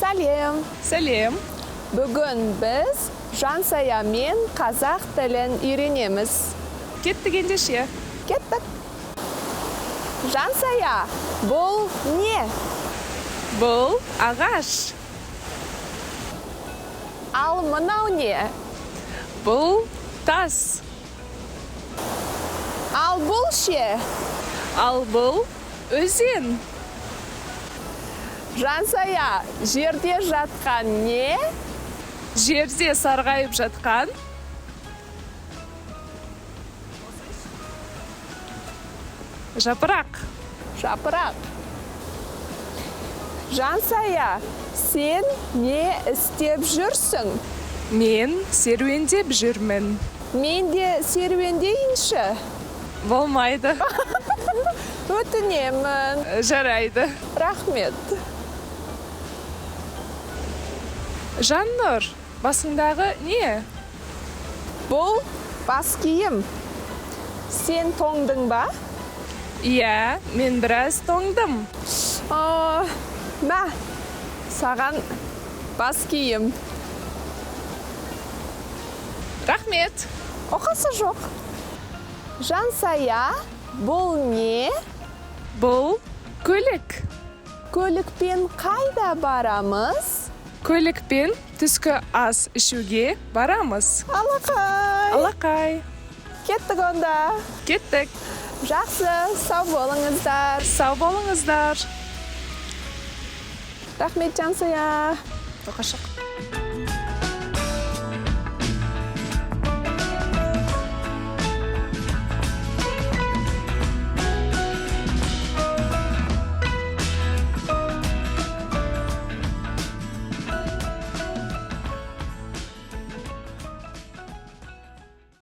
Сәлем. Сәлем. Бүгін біз Жансаямен қазақ тілін үйренеміз. Кеттік ендеше. Кеттік. Жансая, бұл не? Бұл ағаш. Ал мынау не? Бұл тас. Ал бұл ше? Ал бұл өзен. Жансая, жерде жатқан не? Жерде сарғайып жатқан жапырақ. Жапырақ. Жансая, сен не істеп жүрсің? Мен серуендеп жүрмін. Мен де серуендейінші. Болмайды. Өтінемін. Жарайды. Рахмет. Жаннұр, басыңдағы не? Бұл бас киім. Сен тоңдың ба? Иә, мен біраз тоңдым. Мә, саған бас киім. Рахмет. Оқасы жоқ. Жансая, бұл не? Бұл көлік. Көлікпен қайда барамыз? Көлікпен түскі ас ішуге барамыз. Алақай. Алақай. Кеттік онда. Кеттік. Жақсы, сау болыңыздар. Сау болыңыздар. Рахмет, Жансая. Тоқашық.